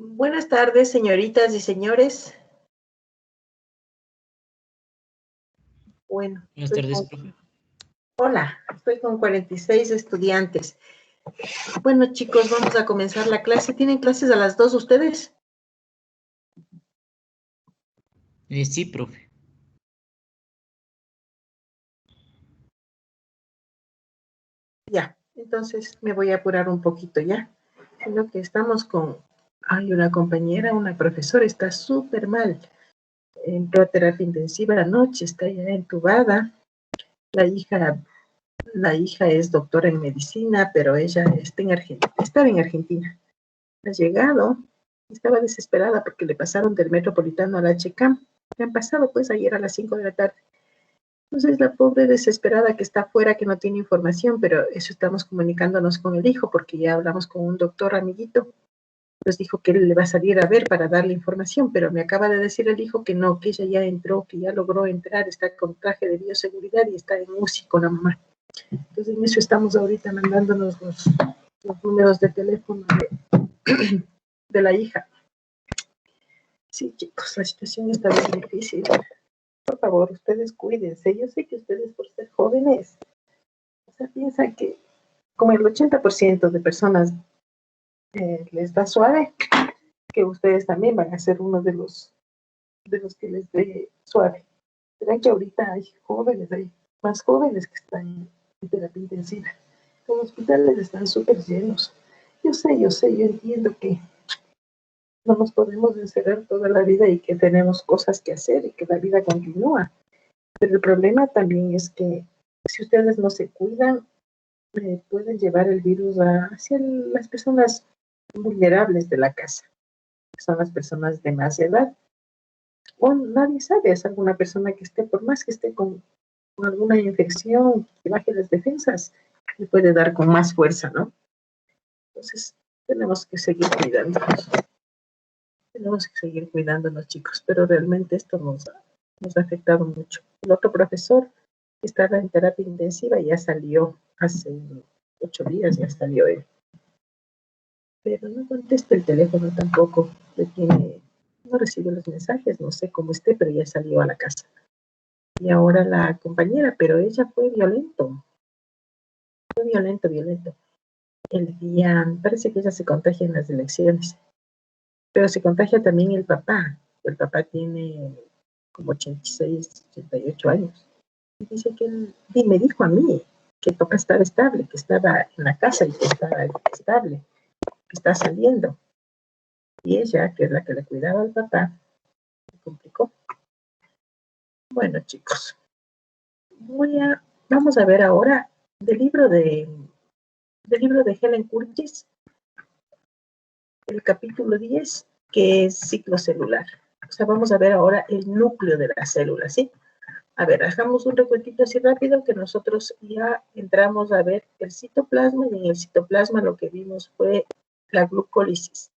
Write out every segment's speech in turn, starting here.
Buenas tardes, señoritas y señores. Bueno, Buenas tardes, profe. Hola, estoy con 46 estudiantes. Bueno, chicos, vamos a comenzar la clase. ¿Tienen clases a las 2 ustedes? Sí, profe. Ya, entonces me voy a apurar un poquito ya. Sino que estamos con... Hay una compañera, una profesora, está súper mal. Entró a terapia intensiva anoche, está ya entubada. La hija es doctora en medicina, pero ella está en Argentina, estaba en Argentina. Ha llegado, estaba desesperada porque le pasaron del Metropolitano al HCAM. Le han pasado pues ayer a las 5 de la tarde. Entonces la pobre desesperada que está afuera, que no tiene información, pero eso estamos comunicándonos con el hijo porque ya hablamos con un doctor amiguito. Nos dijo que él le va a salir a ver para darle información, pero me acaba de decir el hijo que no, que ella ya entró, que ya logró entrar, está con traje de bioseguridad y está en UCI con la mamá. Entonces en eso estamos ahorita mandándonos los números de teléfono de la hija. Sí, chicos, la situación está bien difícil. Por favor, ustedes cuídense. Yo sé que ustedes, por ser jóvenes, o sea, piensan que como el 80% de personas les da suave, que ustedes también van a ser uno de los que les dé suave. Verán que ahorita hay más jóvenes que están en terapia intensiva. Los hospitales están súper llenos. Yo entiendo que no nos podemos encerrar toda la vida y que tenemos cosas que hacer y que la vida continúa. Pero el problema también es que si ustedes no se cuidan, pueden llevar el virus hacia las personas vulnerables de la casa, que son las personas de más edad. O nadie sabe, es alguna persona que esté, por más que esté con alguna infección, que baje las defensas, le puede dar con más fuerza, ¿no? Entonces, tenemos que seguir cuidándonos. Tenemos que seguir cuidándonos, chicos, pero realmente esto nos ha afectado mucho. El otro profesor que estaba en terapia intensiva ya salió hace 8 días, ya salió él. Pero no contesta el teléfono tampoco, no recibe los mensajes, no sé cómo esté, pero ya salió a la casa. Y ahora la compañera, pero ella fue violento, violento. Parece que ella se contagia en las elecciones, pero se contagia también el papá. El papá tiene como 86, 88 años. Y dice que y me dijo a mí que el papá estaba estable, que estaba en la casa y que estaba estable, que está saliendo. Y ella, que es la que le cuidaba al papá, se complicó. Bueno, chicos, vamos a ver ahora del libro de Helen Curtis, el capítulo 10, que es ciclo celular. O sea, vamos a ver ahora el núcleo de la célula, ¿sí? A ver, hagamos un recuentito así rápido que nosotros ya entramos a ver el citoplasma y en el citoplasma lo que vimos fue la glucólisis.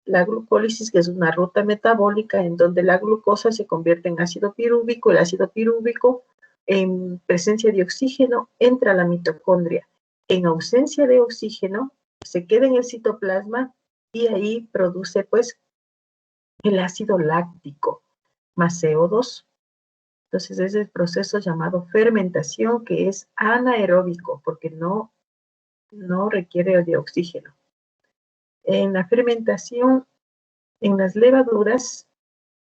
La glucólisis, que es una ruta metabólica en donde la glucosa se convierte en ácido pirúvico, el ácido pirúvico en presencia de oxígeno entra a la mitocondria. En ausencia de oxígeno se queda en el citoplasma y ahí produce pues el ácido láctico más CO2. Entonces es el proceso llamado fermentación, que es anaeróbico porque no requiere de oxígeno. En la fermentación, en las levaduras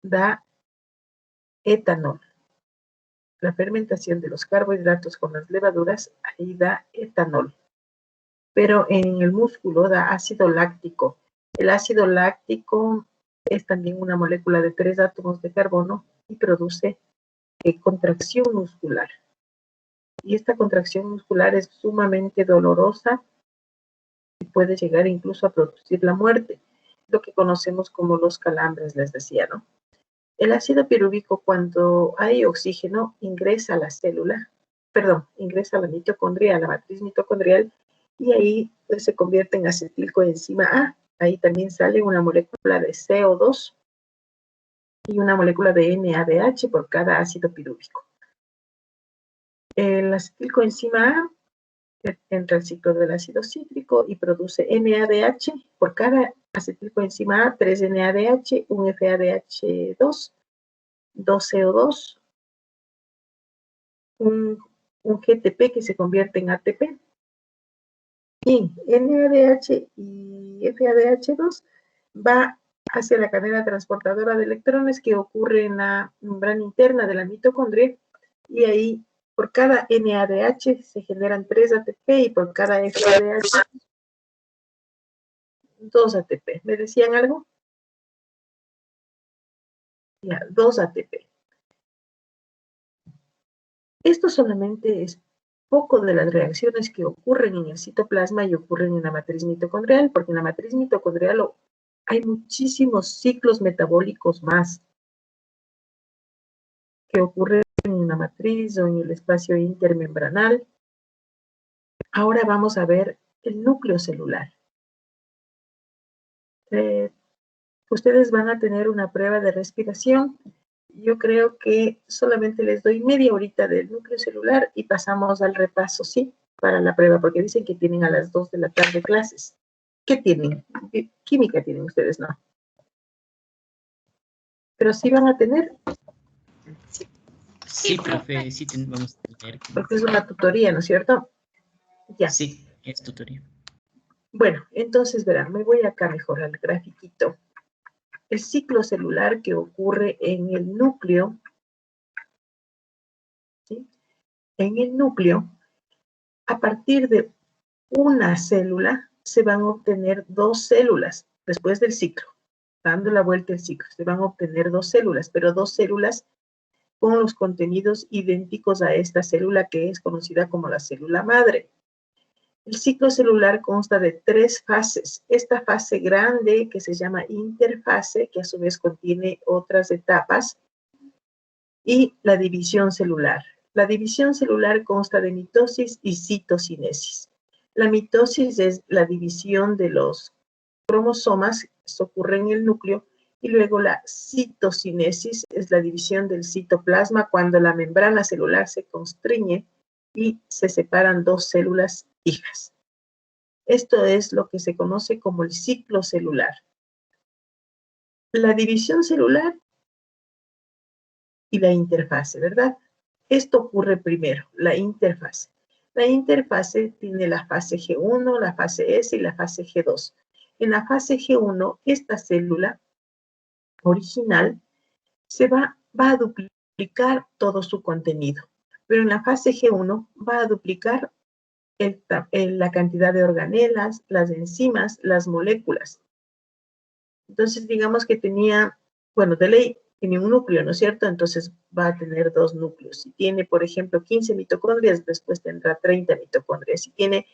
da etanol. la fermentación de los carbohidratos con las levaduras, ahí da etanol. Pero en el músculo da ácido láctico. El ácido láctico es también una molécula de 3 átomos de carbono y produce contracción muscular. Y esta contracción muscular es sumamente dolorosa y puede llegar incluso a producir la muerte, lo que conocemos como los calambres, les decía, ¿no? El ácido pirúvico, cuando hay oxígeno, ingresa a la célula, ingresa a la mitocondria, a la matriz mitocondrial, y ahí pues, se convierte en acetilcoenzima A. Ahí también sale una molécula de CO2 y una molécula de NADH por cada ácido pirúvico. El acetilcoenzima A entra al ciclo del ácido cítrico y produce NADH. Por cada acetilcoenzima A, 3 NADH, un FADH2, 2 CO2, un GTP que se convierte en ATP. Y NADH y FADH2 va hacia la cadena transportadora de electrones que ocurre en la membrana interna de la mitocondria, y ahí por cada NADH se generan 3 ATP y por cada FADH 2 ATP. ¿Me decían algo? Ya, 2 ATP. Esto solamente es poco de las reacciones que ocurren en el citoplasma y ocurren en la matriz mitocondrial, porque en la matriz mitocondrial hay muchísimos ciclos metabólicos más que ocurren en la matriz o en el espacio intermembranal. Ahora vamos a ver el núcleo celular. Ustedes van a tener una prueba de respiración. Yo creo que solamente les doy media horita del núcleo celular y pasamos al repaso, ¿sí? Para la prueba, porque dicen que tienen a las 2 de la tarde clases. ¿Qué tienen? Química tienen ustedes, ¿no? Pero sí van a tener. Sí, profe, sí vamos a tener. Porque es una tutoría, ¿no es cierto? Ya. Sí, es tutoría. Bueno, entonces verán, me voy acá mejor al grafiquito. El ciclo celular que ocurre en el núcleo, ¿sí? En el núcleo, a partir de una célula, se van a obtener 2 células después del ciclo. Dando la vuelta al ciclo, se van a obtener 2 células, pero 2 células con los contenidos idénticos a esta célula que es conocida como la célula madre. El ciclo celular consta de 3 fases. Esta fase grande, que se llama interfase, que a su vez contiene otras etapas, y la división celular. La división celular consta de mitosis y citocinesis. La mitosis es la división de los cromosomas, esto ocurre en el núcleo, y luego la citocinesis es la división del citoplasma cuando la membrana celular se constriñe y se separan 2 células hijas. Esto es lo que se conoce como el ciclo celular. La división celular y la interfase, ¿verdad? Esto ocurre primero, la interfase. La interfase tiene la fase G1, la fase S y la fase G2. En la fase G1, esta célula original va a duplicar todo su contenido, pero en la fase G1 va a duplicar la cantidad de organelas, las enzimas, las moléculas. Entonces, digamos que tenía, bueno, de ley tiene un núcleo, ¿no es cierto? Entonces va a tener 2 núcleos. Si tiene, por ejemplo, 15 mitocondrias, después tendrá 30 mitocondrias. Si tiene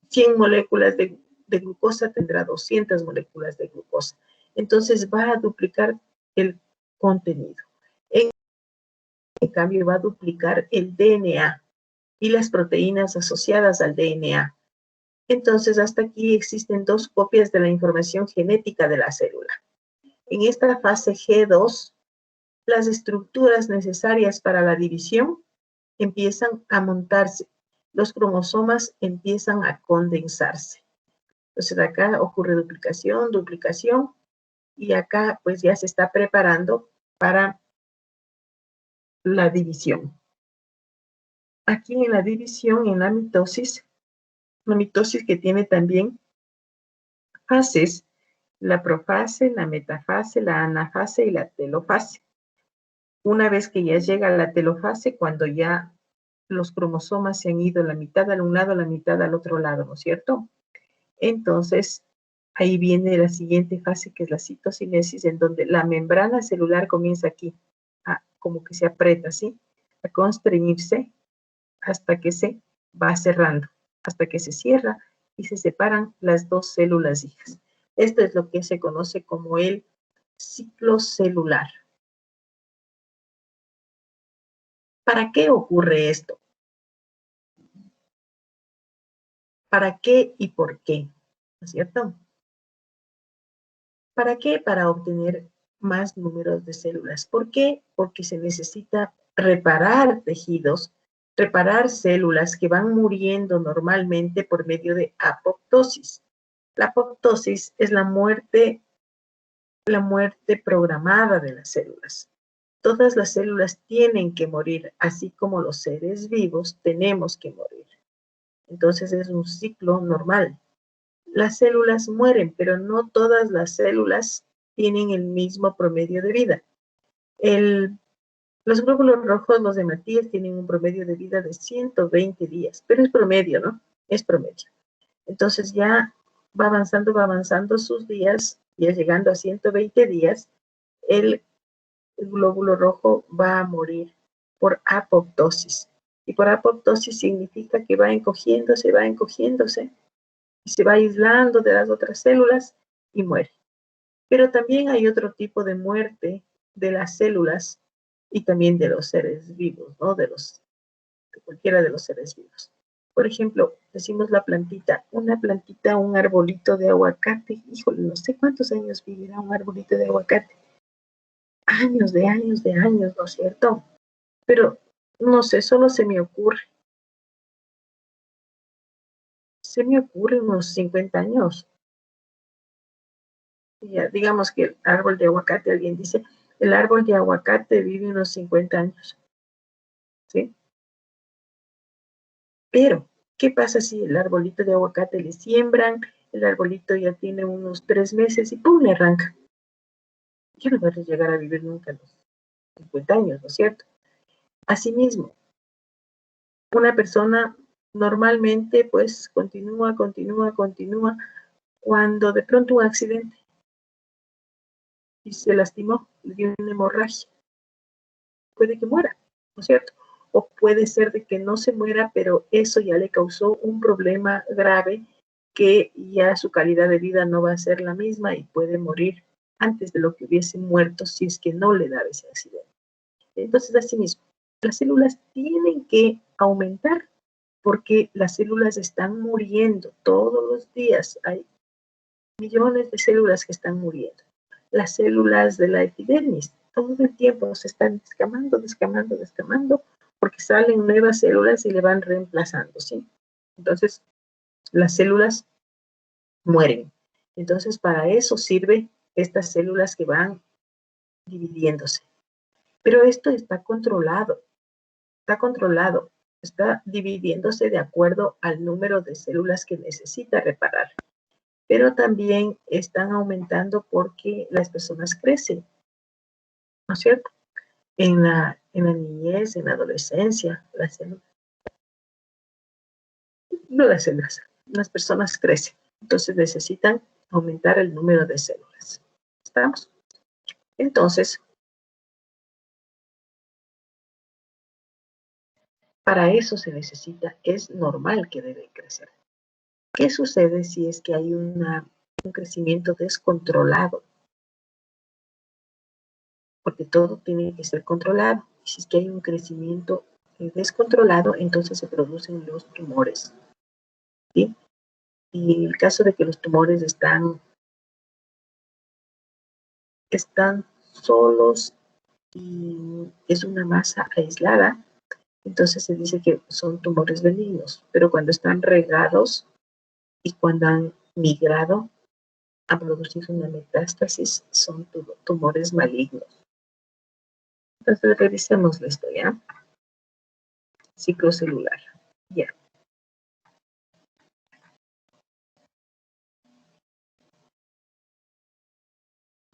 100 moléculas de glucosa, tendrá 200 moléculas de glucosa. Entonces va a duplicar el contenido. En cambio, va a duplicar el DNA y las proteínas asociadas al DNA. Entonces, hasta aquí existen 2 copias de la información genética de la célula. En esta fase G2, las estructuras necesarias para la división empiezan a montarse. Los cromosomas empiezan a condensarse. Entonces, acá ocurre duplicación, duplicación, y acá pues ya se está preparando para la división. Aquí en la división, en la mitosis que tiene también fases, la profase, la metafase, la anafase y la telofase. una vez que ya llega a la telofase, cuando ya los cromosomas se han ido la mitad a un lado, la mitad al otro lado, ¿no es cierto? Entonces, ahí viene la siguiente fase, que es la citocinesis, en donde la membrana celular comienza aquí, como que se aprieta, ¿sí? A constreñirse hasta que se va cerrando, hasta que se cierra y se separan las dos células hijas. Esto es lo que se conoce como el ciclo celular. ¿Para qué ocurre esto? ¿Para qué y por qué? ¿No es cierto? ¿Para qué? Para obtener más números de células. ¿Por qué? Porque se necesita reparar tejidos, reparar células que van muriendo normalmente por medio de apoptosis. La apoptosis es la muerte programada de las células. Todas las células tienen que morir, así como los seres vivos tenemos que morir. Entonces es un ciclo normal. Las células mueren, pero no todas las células tienen el mismo promedio de vida. Los glóbulos rojos, los de Matías, tienen un promedio de vida de 120 días, pero es promedio, ¿no? Es promedio. Entonces ya va avanzando sus días, ya llegando a 120 días, el glóbulo rojo va a morir por apoptosis. Y por apoptosis significa que va encogiéndose, y se va aislando de las otras células y muere. Pero también hay otro tipo de muerte de las células y también de los seres vivos, ¿no? De cualquiera de los seres vivos. Por ejemplo, decimos una plantita, un arbolito de aguacate. Híjole, no sé cuántos años vivirá un arbolito de aguacate. Años de años de años, ¿no es cierto? Pero, no sé, solo se me ocurre unos 50 años. Ya, digamos que el árbol de aguacate, alguien dice, el árbol de aguacate vive unos 50 años, ¿sí? Pero, ¿qué pasa si el arbolito de aguacate le siembran, el arbolito ya tiene unos 3 meses y ¡pum! Le arranca? Ya no va a llegar a vivir nunca los 50 años, ¿no es cierto? Asimismo, una persona normalmente pues continúa, cuando de pronto un accidente y se lastimó, le dio una hemorragia, puede que muera, ¿no es cierto? O puede ser de que no se muera, pero eso ya le causó un problema grave que ya su calidad de vida no va a ser la misma y puede morir antes de lo que hubiese muerto si es que no le da ese accidente. Entonces, así mismo, las células tienen que aumentar porque las células están muriendo todos los días. Hay millones de células que están muriendo. Las células de la epidermis todo el tiempo se están descamando, porque salen nuevas células y le van reemplazando, ¿sí? Entonces, las células mueren. Entonces, para eso sirven estas células que van dividiéndose. Pero esto está dividiéndose de acuerdo al número de células que necesita reparar. Pero también están aumentando porque las personas crecen, ¿no es cierto? En la niñez, en la adolescencia, las personas crecen. Entonces necesitan aumentar el número de células. ¿Estamos? Entonces, para eso se necesita, es normal que deben crecer. ¿Qué sucede si es que hay un crecimiento descontrolado? Porque todo tiene que ser controlado. Y si es que hay un crecimiento descontrolado, entonces se producen los tumores, ¿sí? Y en el caso de que los tumores están solos y es una masa aislada, entonces se dice que son tumores benignos. Pero cuando están regados y cuando han migrado a producir una metástasis, son tumores malignos. Entonces revisemos esto, ¿ya? Ciclo celular, ya.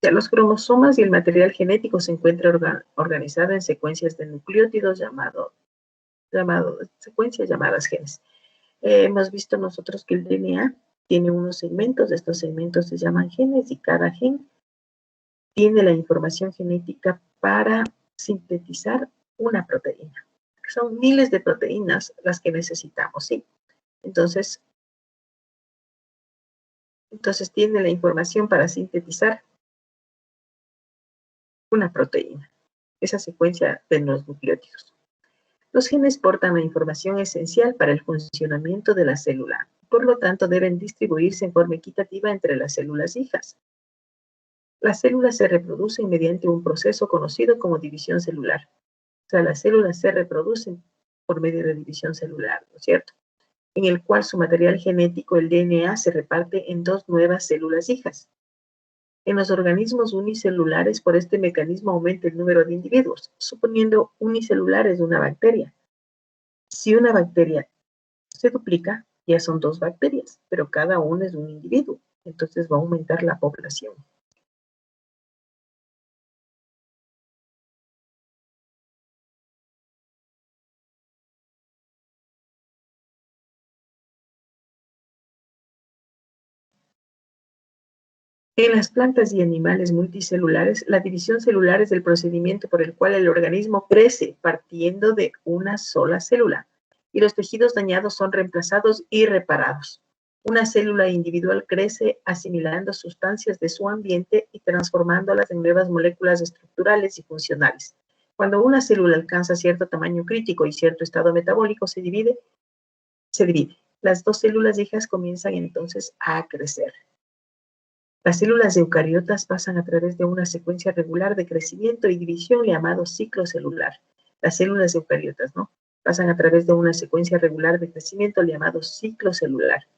Ya los cromosomas y el material genético se encuentran organizado en secuencias de nucleótidos secuencias llamadas genes. Hemos visto nosotros que el DNA tiene unos segmentos, estos segmentos se llaman genes y cada gen tiene la información genética para sintetizar una proteína. Son miles de proteínas las que necesitamos, ¿sí? Entonces tiene la información para sintetizar una proteína, esa secuencia de los nucleótidos. Los genes portan la información esencial para el funcionamiento de la célula. Por lo tanto, deben distribuirse en forma equitativa entre las células hijas. Las células se reproducen mediante un proceso conocido como división celular. O sea, las células se reproducen por medio de división celular, ¿no es cierto? En el cual su material genético, el DNA, se reparte en dos nuevas células hijas. En los organismos unicelulares, por este mecanismo aumenta el número de individuos, suponiendo unicelulares de una bacteria. Si una bacteria se duplica, ya son dos bacterias, pero cada una es un individuo, entonces va a aumentar la población. En las plantas y animales multicelulares, la división celular es el procedimiento por el cual el organismo crece partiendo de una sola célula y los tejidos dañados son reemplazados y reparados. Una célula individual crece asimilando sustancias de su ambiente y transformándolas en nuevas moléculas estructurales y funcionales. Cuando una célula alcanza cierto tamaño crítico y cierto estado metabólico, se divide. Las dos células hijas comienzan entonces a crecer. Las células eucariotas pasan a través de una secuencia regular de crecimiento y división llamado ciclo celular. Las células eucariotas, ¿no? Pasan a través de una secuencia regular de crecimiento llamado ciclo celular.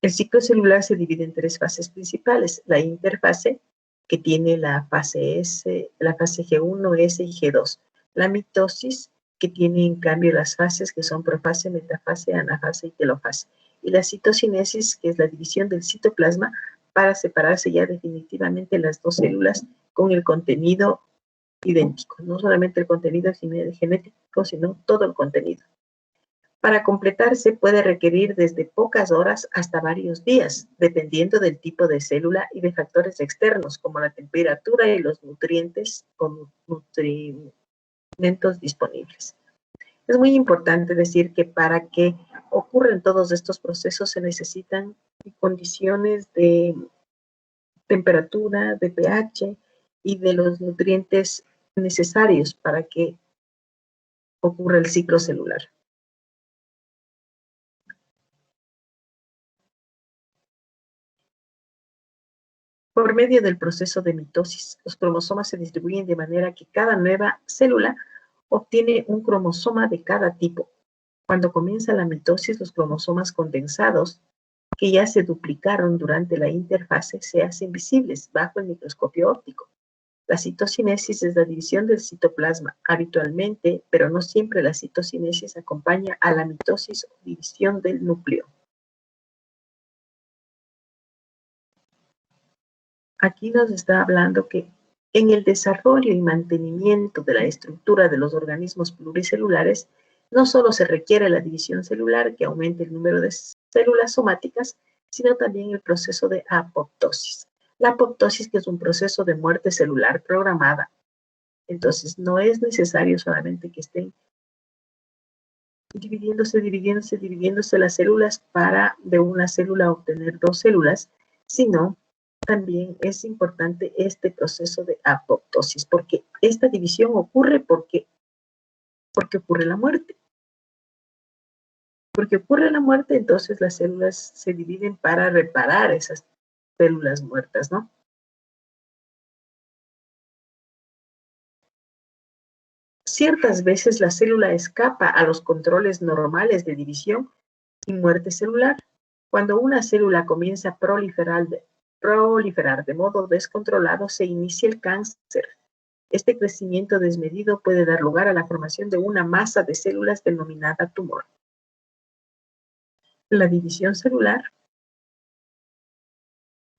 El ciclo celular se divide en tres fases principales. La interfase, que tiene la fase S, la fase G1, S y G2. La mitosis, que tiene en cambio las fases que son profase, metafase, anafase y telofase. Y la citocinesis, que es la división del citoplasma para separarse ya definitivamente las dos células con el contenido idéntico. No solamente el contenido genético, sino todo el contenido. Para completarse puede requerir desde pocas horas hasta varios días, dependiendo del tipo de célula y de factores externos, como la temperatura y los nutrientes o nutrimentos disponibles. Es muy importante decir que para que ocurran todos estos procesos se necesitan condiciones de temperatura, de pH y de los nutrientes necesarios para que ocurra el ciclo celular. Por medio del proceso de mitosis, los cromosomas se distribuyen de manera que cada nueva célula obtiene un cromosoma de cada tipo. Cuando comienza la mitosis, los cromosomas condensados, que ya se duplicaron durante la interfase, se hacen visibles bajo el microscopio óptico. La citocinesis es la división del citoplasma. Habitualmente, pero no siempre, la citocinesis acompaña a la mitosis o división del núcleo. Aquí nos está hablando que en el desarrollo y mantenimiento de la estructura de los organismos pluricelulares, no solo se requiere la división celular que aumente el número de células somáticas, sino también el proceso de apoptosis. La apoptosis, que es un proceso de muerte celular programada. Entonces, no es necesario solamente que estén dividiéndose las células para de una célula obtener dos células, sino también es importante este proceso de apoptosis, porque esta división ocurre porque ocurre la muerte. Porque ocurre la muerte, entonces las células se dividen para reparar esas células muertas, ¿no? Ciertas veces la célula escapa a los controles normales de división y muerte celular. Cuando una célula comienza a proliferar de modo descontrolado, se inicia el cáncer. Este crecimiento desmedido puede dar lugar a la formación de una masa de células denominada tumor. La división celular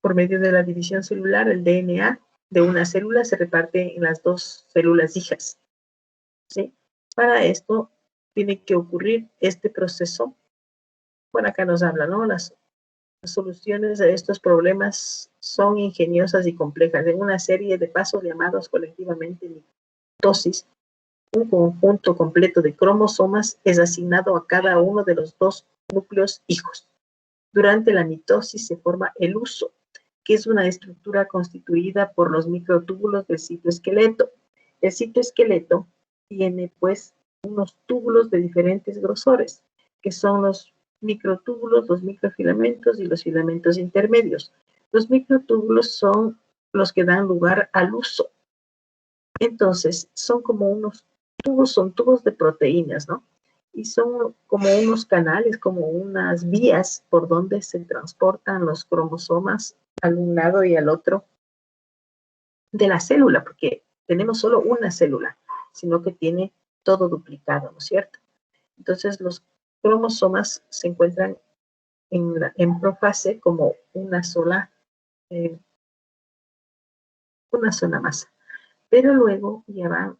Por medio de la división celular, el DNA de una célula se reparte en las dos células hijas, ¿sí? Para esto tiene que ocurrir este proceso. Bueno, acá nos habla, ¿no? Las soluciones a estos problemas son ingeniosas y complejas. En una serie de pasos llamados colectivamente mitosis, un conjunto completo de cromosomas es asignado a cada uno de los dos núcleos hijos. Durante la mitosis se forma el huso, que es una estructura constituida por los microtúbulos del citoesqueleto. El citoesqueleto tiene, pues, unos túbulos de diferentes grosores, que son los microtúbulos, los microfilamentos y los filamentos intermedios. Los microtúbulos son los que dan lugar al huso. Entonces, son como unos tubos, son tubos de proteínas, ¿no? Y son como unos canales, como unas vías por donde se transportan los cromosomas al un lado y al otro de la célula, porque tenemos solo una célula, sino que tiene todo duplicado, ¿no es cierto? Entonces, los cromosomas se encuentran en profase como eh, una sola masa, pero luego ya van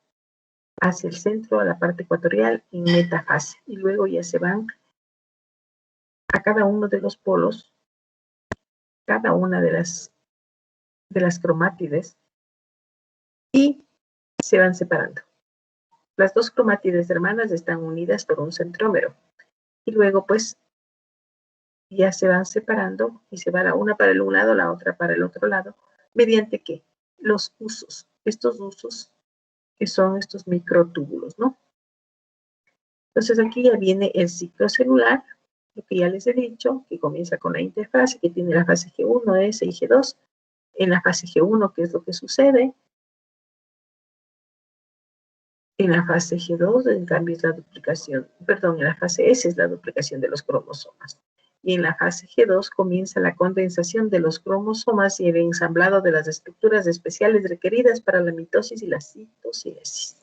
hacia el centro, a la parte ecuatorial, en metafase, y luego ya se van a cada uno de los polos, cada una de las cromátides, y se van separando. Las dos cromátides hermanas están unidas por un centrómero, y luego pues ya se van separando y se va la una para el un lado, la otra para el otro lado, mediante ¿qué? Los usos, estos usos que son estos microtúbulos, ¿no? Entonces aquí ya viene el ciclo celular, lo que ya les he dicho, que comienza con la interfase, que tiene la fase G1, S y G2. En la fase G1, ¿qué es lo que sucede? En la fase G2, en cambio, es la duplicación, perdón, en la fase S es la duplicación de los cromosomas. Y en la fase G2 comienza la condensación de los cromosomas y el ensamblado de las estructuras especiales requeridas para la mitosis y la citocinesis.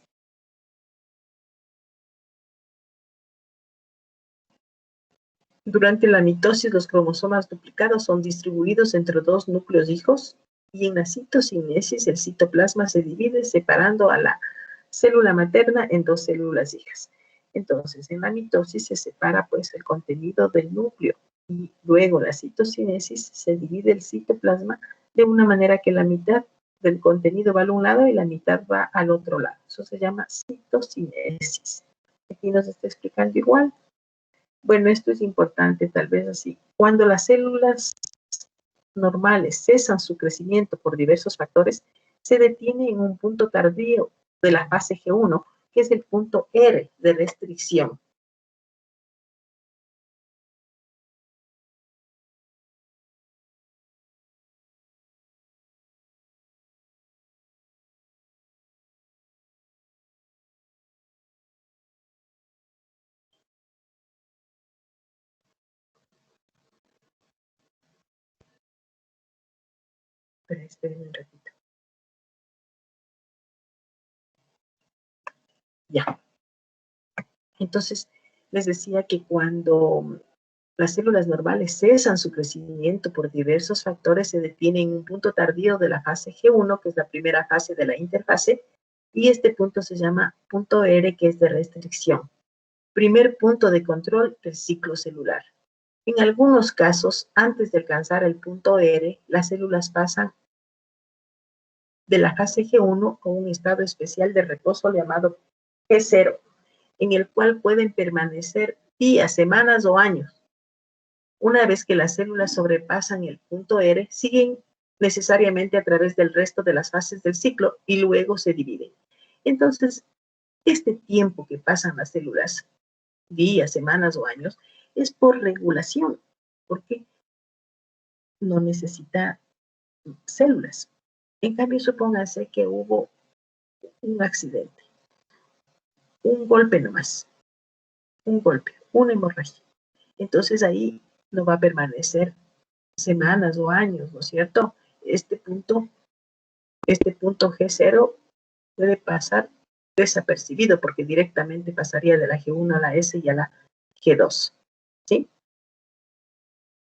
Durante la mitosis, los cromosomas duplicados son distribuidos entre dos núcleos hijos y en la citocinesis el citoplasma se divide separando a la célula materna en dos células hijas. Entonces, en la mitosis se separa pues el contenido del núcleo y luego la citocinesis se divide el citoplasma de una manera que la mitad del contenido va a un lado y la mitad va al otro lado. Eso se llama citocinesis. Aquí nos está explicando igual. Bueno, esto es importante, tal vez así. Cuando las células normales cesan su crecimiento por diversos factores, se detiene en un punto tardío de la fase G1, que es el punto R de restricción. Esperen un ratito. Ya. Entonces, les decía que cuando las células normales cesan su crecimiento por diversos factores, se detiene en un punto tardío de la fase G1, que es la primera fase de la interfase, y este punto se llama punto R, que es de restricción. Primer punto de control del ciclo celular. En algunos casos, antes de alcanzar el punto R, las células pasan de la fase G1 a un estado especial de reposo llamado G0, en el cual pueden permanecer días, semanas o años. Una vez que las células sobrepasan el punto R, siguen necesariamente a través del resto de las fases del ciclo y luego se dividen. Entonces, este tiempo que pasan las células, días, semanas o años, es por regulación, porque no necesita células. En cambio, supóngase que hubo un accidente, un golpe nomás, un golpe, una hemorragia. Entonces ahí no va a permanecer semanas o años, ¿no es cierto? Este punto G0 puede pasar desapercibido porque directamente pasaría de la G1 a la S y a la G2, ¿sí?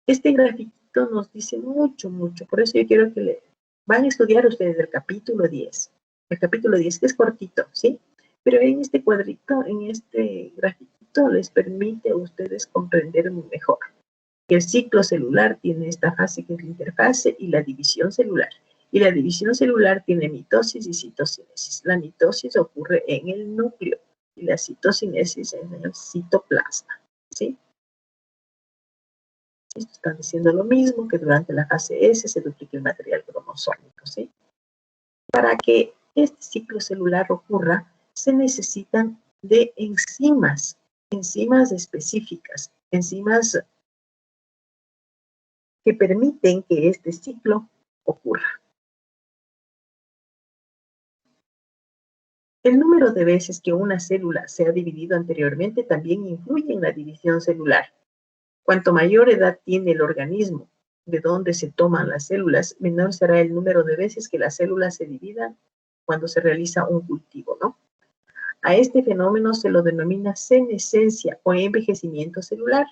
Este gráfico cuadrito nos dice mucho, mucho. Por eso yo quiero que van a estudiar ustedes el capítulo 10. El capítulo 10, que es cortito, ¿sí? Pero en este cuadrito, en este grafiquito, les permite a ustedes comprender mejor. El ciclo celular tiene esta fase que es la interfase y la división celular. Y la división celular tiene mitosis y citocinesis. La mitosis ocurre en el núcleo y la citocinesis en el citoplasma, ¿sí? Esto están diciendo lo mismo, que durante la fase S se duplica el material cromosómico, ¿sí? Para que este ciclo celular ocurra, se necesitan de enzimas específicas, enzimas que permiten que este ciclo ocurra. El número de veces que una célula se ha dividido anteriormente también influye en la división celular. Cuanto mayor edad tiene el organismo de donde se toman las células, menor será el número de veces que las células se dividan cuando se realiza un cultivo, ¿no? A este fenómeno se lo denomina senescencia o envejecimiento celular.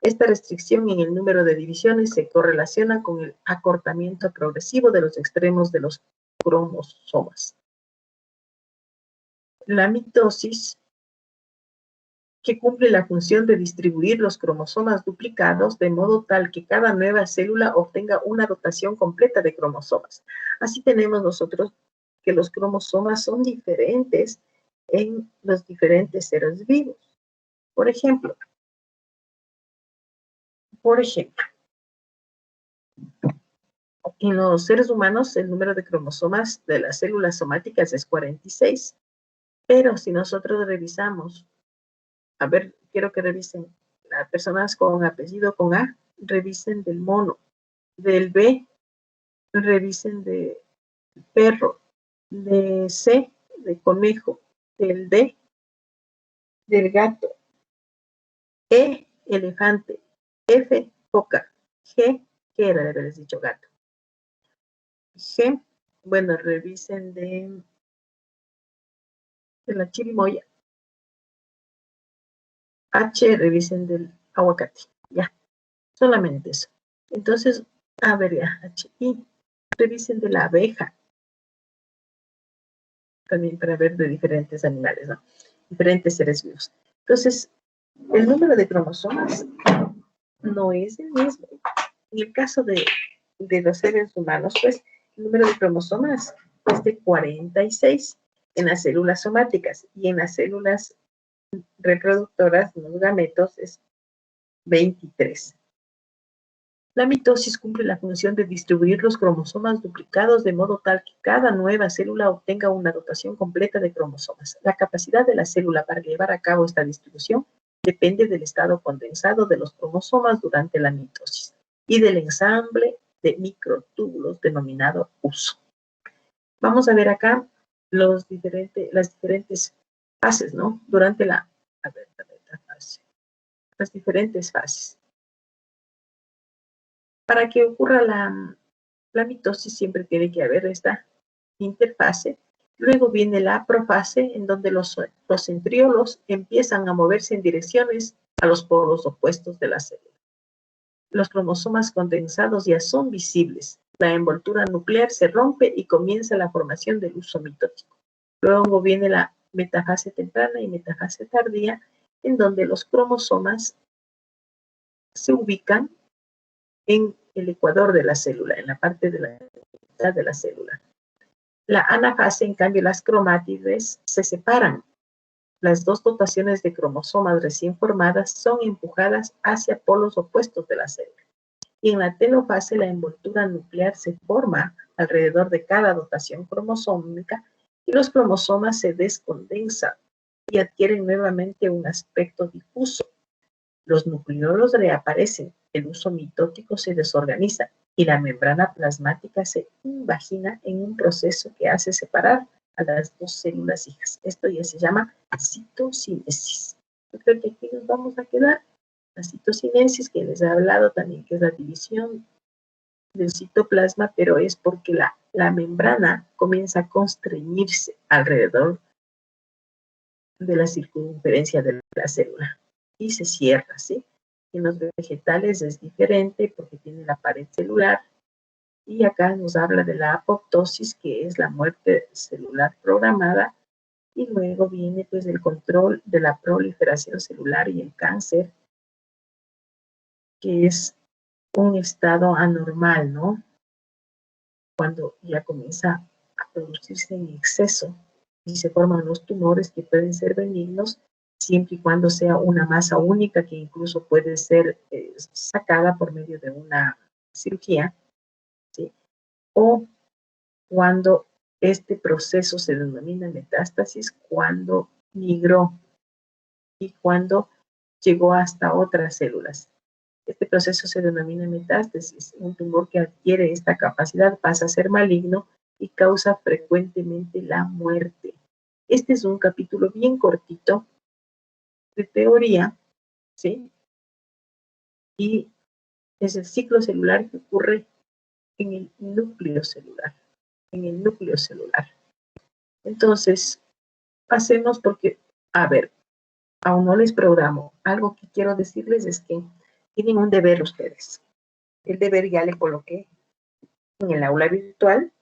Esta restricción en el número de divisiones se correlaciona con el acortamiento progresivo de los extremos de los cromosomas. La mitosis, que cumple la función de distribuir los cromosomas duplicados de modo tal que cada nueva célula obtenga una dotación completa de cromosomas. Así tenemos nosotros que los cromosomas son diferentes en los diferentes seres vivos. Por ejemplo, en los seres humanos el número de cromosomas de las células somáticas es 46, pero si nosotros revisamos, a ver, quiero que revisen las personas con apellido con A, revisen del mono, del B, revisen de perro, de C, de conejo, del D, del gato, E, elefante, F, foca, G, ¿qué era de haberles dicho gato? G, bueno, revisen de la chirimoya. H, revisen del aguacate. Ya, solamente eso. Entonces, a ver ya, H, I, revisen de la abeja. También para ver de diferentes animales, ¿no? Diferentes seres vivos. Entonces, el número de cromosomas no es el mismo. En el caso de los seres humanos, pues, el número de cromosomas es de 46 en las células somáticas y en las células reproductoras, los gametos, es 23. La mitosis cumple la función de distribuir los cromosomas duplicados de modo tal que cada nueva célula obtenga una dotación completa de cromosomas. La capacidad de la célula para llevar a cabo esta distribución depende del estado condensado de los cromosomas durante la mitosis y del ensamble de microtúbulos denominado uso. Vamos a ver acá las diferentes fases, ¿no? Durante la fase. Las diferentes fases. Para que ocurra la mitosis siempre tiene que haber esta interfase. Luego viene la profase, en donde los centriolos empiezan a moverse en direcciones a los polos opuestos de la célula. Los cromosomas condensados ya son visibles. La envoltura nuclear se rompe y comienza la formación del uso mitótico. Luego viene la metafase temprana y metafase tardía, en donde los cromosomas se ubican en el ecuador de la célula, en la parte de la mitad de la célula. La anafase, en cambio, las cromátides se separan. Las dos dotaciones de cromosomas recién formadas son empujadas hacia polos opuestos de la célula. Y en la telofase, la envoltura nuclear se forma alrededor de cada dotación cromosómica y los cromosomas se descondensan y adquieren nuevamente un aspecto difuso. Los nucleolos reaparecen, el uso mitótico se desorganiza y la membrana plasmática se invagina en un proceso que hace separar a las dos células hijas. Esto ya se llama citocinesis. Yo creo que aquí nos vamos a quedar. La citocinesis, que les he hablado también, que es la división del citoplasma, pero es porque la membrana comienza a constreñirse alrededor de la circunferencia de la célula y se cierra, ¿sí? En los vegetales es diferente porque tiene la pared celular. Y acá nos habla de la apoptosis, que es la muerte celular programada. Y luego viene pues el control de la proliferación celular y el cáncer, que es un estado anormal, ¿no? Cuando ya comienza a producirse en exceso y se forman los tumores que pueden ser benignos, siempre y cuando sea una masa única que incluso puede ser sacada por medio de una cirugía, ¿sí? O cuando este proceso se denomina metástasis, cuando migró y cuando llegó hasta otras células. Este proceso se denomina metástasis. Un tumor que adquiere esta capacidad pasa a ser maligno y causa frecuentemente la muerte. Este es un capítulo bien cortito de teoría, ¿sí? Y es el ciclo celular que ocurre en el núcleo celular, en el núcleo celular. Entonces, pasemos porque, a ver, aún no les programo. Algo que quiero decirles es que tienen un deber ustedes. El deber ya le coloqué en el aula virtual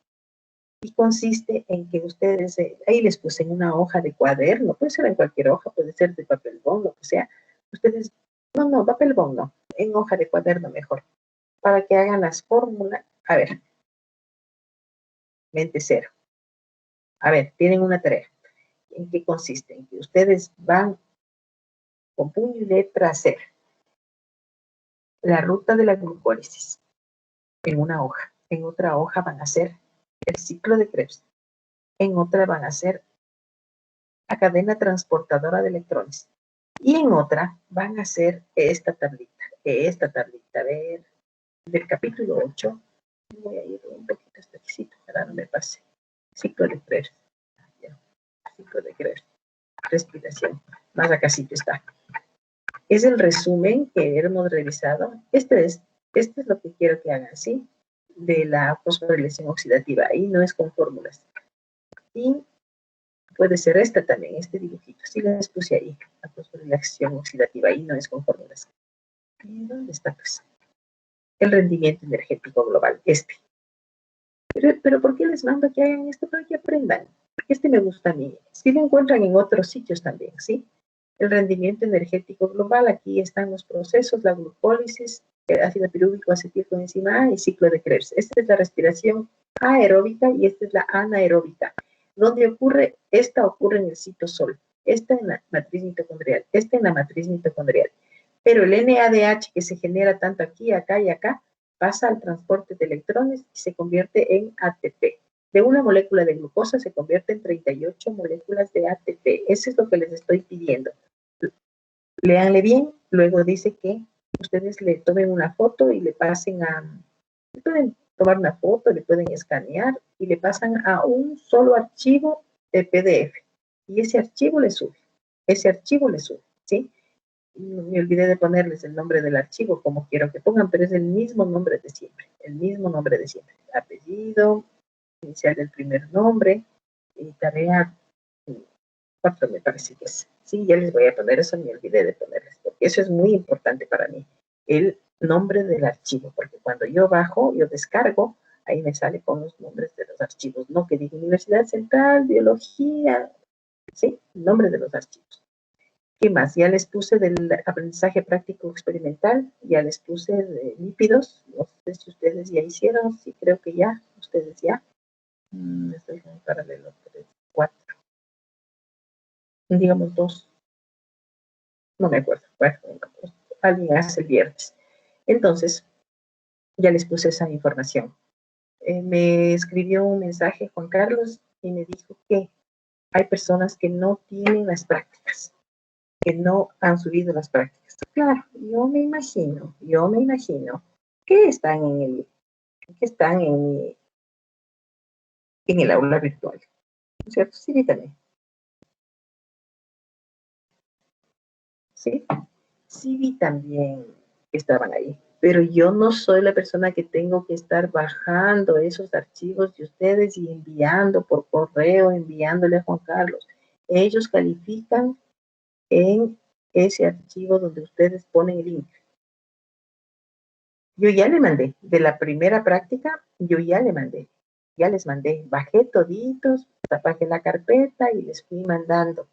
y consiste en que ustedes, ahí les puse en una hoja de cuaderno, puede ser en cualquier hoja, puede ser de papel bond, lo que sea. Ustedes, no, papel bond no, en hoja de cuaderno mejor, para que hagan las fórmulas. A ver, mente cero. A ver, tienen una tarea. ¿En qué consiste? En que ustedes van con puño y letra a hacer la ruta de la glucólisis en una hoja. En otra hoja van a hacer el ciclo de Krebs. En otra van a hacer la cadena transportadora de electrones. Y en otra van a hacer esta tablita. A ver, del capítulo 8, voy a ir un poquito hasta aquí para no me pase. Ciclo de Krebs. Ciclo de Krebs. Respiración. Más acácito está. Es el resumen que hemos revisado. Este es lo que quiero que hagan, ¿sí? De la fosforilación oxidativa. Ahí no es con fórmulas. Y puede ser esta también, este dibujito. Sí les puse ahí, la fosforilación oxidativa. Ahí no es con fórmulas. ¿Y dónde está, pues? El rendimiento energético global, este. Pero ¿por qué les mando que hagan esto? Para que aprendan. Porque este me gusta a mí. Sí lo encuentran en otros sitios también, ¿sí? El rendimiento energético global, aquí están los procesos, la glucólisis, el ácido pirúvico, acetilcoenzima A y ciclo de Krebs. Esta es la respiración aeróbica y esta es la anaeróbica. ¿Dónde ocurre? Esta ocurre en el citosol, esta en la matriz mitocondrial, esta en la matriz mitocondrial. Pero el NADH que se genera tanto aquí, acá y acá, pasa al transporte de electrones y se convierte en ATP. De una molécula de glucosa se convierte en 38 moléculas de ATP. Eso es lo que les estoy pidiendo. Léanle bien, luego dice que ustedes le tomen una foto y le pasen le pueden tomar una foto, le pueden escanear y le pasan a un solo archivo de PDF. Y ese archivo le sube, ¿sí? Me olvidé de ponerles el nombre del archivo como quiero que pongan, pero es el mismo nombre de siempre, apellido, inicial del primer nombre, y tarea 4 me parece que es. Sí, ya les voy a poner eso, me olvidé de ponerles, porque eso es muy importante para mí, el nombre del archivo, porque cuando yo bajo, yo descargo, ahí me sale con los nombres de los archivos, no que diga Universidad Central, Biología, sí, el nombre de los archivos. ¿Qué más? Ya les puse del aprendizaje práctico experimental, ya les puse de lípidos, no sé si ustedes ya hicieron, sí creo que ya, ustedes ya. Estoy en paralelo 3, 4, digamos 2, no me acuerdo, bueno, alguien hace el viernes. Entonces, ya les puse esa información. Me escribió un mensaje Juan Carlos y me dijo que hay personas que no tienen las prácticas, que no han subido las prácticas. Claro, yo me imagino que están en el aula virtual, ¿no es cierto? Sí, también. Sí, sí vi también que estaban ahí, pero yo no soy la persona que tengo que estar bajando esos archivos de ustedes y enviando por correo, enviándole a Juan Carlos. Ellos califican en ese archivo donde ustedes ponen el link. Yo ya le mandé, de la primera práctica, yo ya les mandé, bajé toditos, bajé la carpeta y les fui mandando.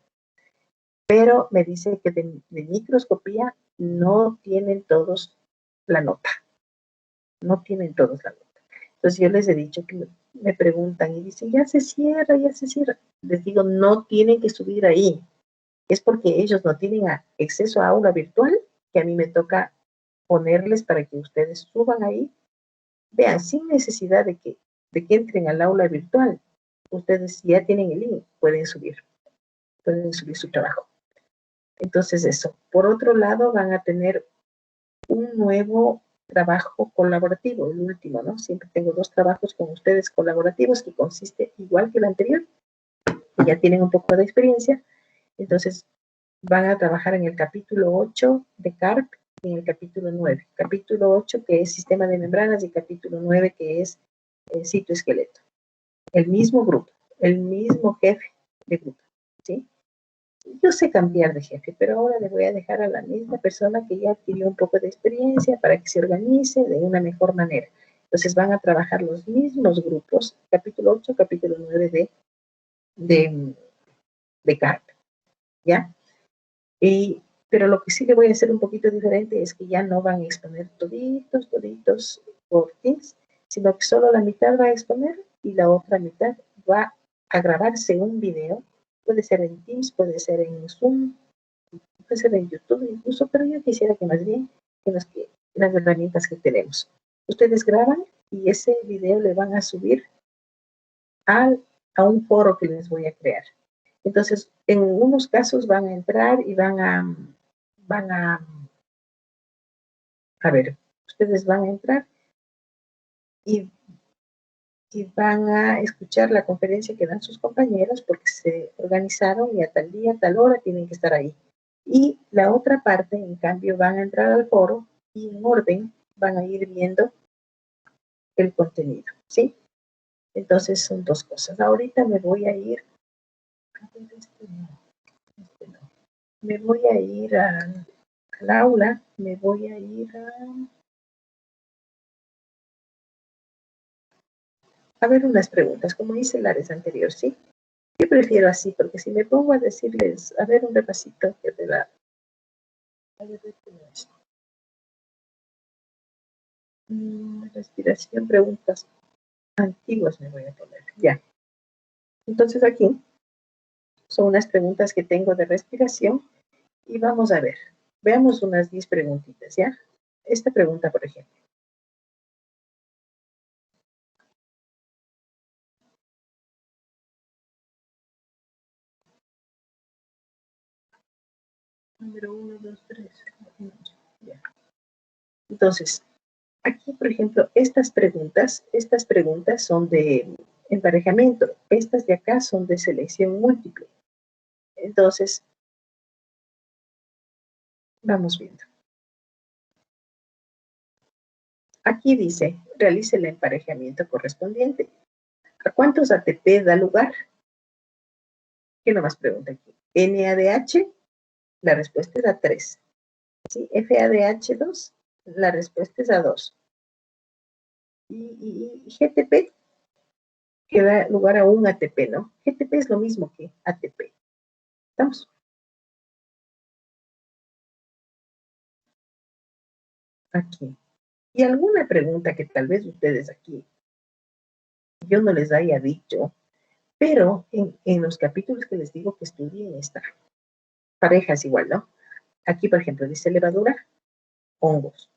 Pero me dice que de microscopía no tienen todos la nota, no tienen todos la nota. Entonces yo les he dicho que me preguntan y dicen, ya se cierra, ya se cierra. Les digo, no tienen que subir ahí. Es porque ellos no tienen acceso a aula virtual, que a mí me toca ponerles para que ustedes suban ahí. Vean, sin necesidad de que entren al aula virtual, ustedes ya tienen el link, pueden subir su trabajo. Entonces eso. Por otro lado, van a tener un nuevo trabajo colaborativo, el último, ¿no? Siempre tengo 2 trabajos con ustedes colaborativos que consiste igual que el anterior, que ya tienen un poco de experiencia. Entonces, van a trabajar en el capítulo 8 de CARP y en el capítulo 9. Capítulo 8 que es sistema de membranas y capítulo 9 que es citoesqueleto. El mismo grupo, el mismo jefe de grupo, ¿sí? Yo sé cambiar de jefe, pero ahora le voy a dejar a la misma persona que ya adquirió un poco de experiencia para que se organice de una mejor manera. Entonces van a trabajar los mismos grupos, capítulo 8, capítulo 9 de CARP, ¿ya? Pero lo que sí le voy a hacer un poquito diferente es que ya no van a exponer toditos por Teams, sino que solo la mitad va a exponer y la otra mitad va a grabarse un video. Puede ser en Teams, puede ser en Zoom, puede ser en YouTube incluso, pero yo quisiera que más bien en las herramientas que tenemos. Ustedes graban y ese video le van a subir a un foro que les voy a crear. Entonces, en unos casos van a entrar y a ver, ustedes van a entrar y van a escuchar la conferencia que dan sus compañeros porque se organizaron y a tal día, a tal hora tienen que estar ahí. Y la otra parte, en cambio, van a entrar al foro y en orden van a ir viendo el contenido, ¿sí? Entonces son 2 cosas. Ahorita me voy a ir, me voy a ir al aula, me voy a ir a ver unas preguntas, como hice la vez anterior, ¿sí? Yo prefiero así, porque si me pongo a decirles, a ver un repasito de la... respiración, preguntas antiguas me voy a poner, ya. Entonces aquí son unas preguntas que tengo de respiración y vamos a ver. Veamos unas 10 preguntitas, ¿ya? Esta pregunta, por ejemplo. Número 1, 2, 3. Ya. Entonces, aquí, por ejemplo, estas preguntas son de emparejamiento. Estas de acá son de selección múltiple. Entonces, vamos viendo. Aquí dice, realice el emparejamiento correspondiente. ¿A cuántos ATP da lugar? ¿Qué nomás pregunta aquí? NADH, la respuesta es a 3. ¿Sí? FADH2, la respuesta es a 2. Y GTP, que da lugar a un ATP, ¿no? GTP es lo mismo que ATP. ¿Estamos? Aquí. Y alguna pregunta que tal vez ustedes aquí yo no les haya dicho, pero en los capítulos que les digo que estudien esta, parejas igual, ¿no? Aquí, por ejemplo, dice levadura, hongos,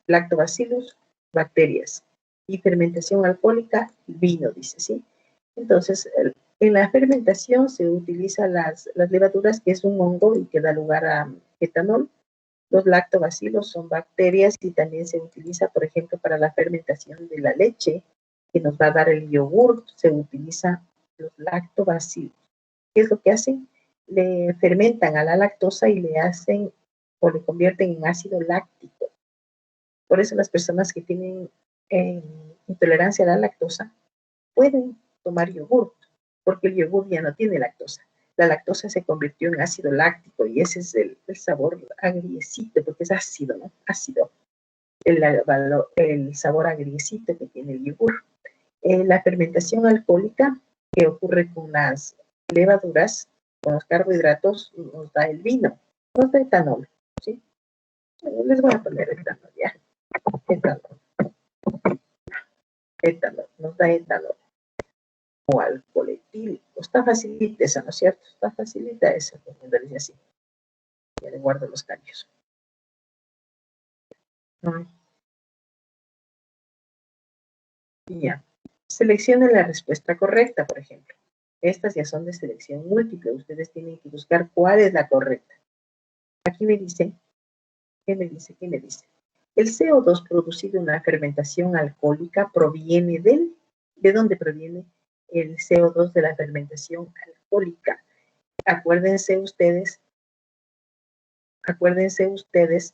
lactobacillus, bacterias, y fermentación alcohólica, vino, dice, ¿sí? Entonces, en la fermentación se utilizan las levaduras, que es un hongo y que da lugar a etanol. Los lactobacilos son bacterias y también se utiliza, por ejemplo, para la fermentación de la leche, que nos va a dar el yogur, se utiliza los lactobacilos. ¿Qué es lo que hacen? Le fermentan a la lactosa y le hacen o le convierten en ácido láctico. Por eso las personas que tienen intolerancia a la lactosa pueden tomar yogur, porque el yogur ya no tiene lactosa. La lactosa se convirtió en ácido láctico y ese es el sabor agriecito, porque es ácido, ¿no? Ácido. el sabor agriecito que tiene el yogur. La fermentación alcohólica que ocurre con las levaduras, con los carbohidratos, nos da el vino, nos da etanol, ¿sí? Les voy a poner etanol, ya. Etanol, nos da etanol. O alcohol etílico. Está facilita esa, ¿no es cierto? Está facilita esa, poniéndole así. Ya le guardo los cambios. Ya. Seleccione la respuesta correcta, por ejemplo. Estas ya son de selección múltiple. Ustedes tienen que buscar cuál es la correcta. Aquí me dice, ¿qué me dice? ¿Qué me dice? El CO2 producido en la fermentación alcohólica proviene del... ¿De dónde proviene el CO2 de la fermentación alcohólica? Acuérdense ustedes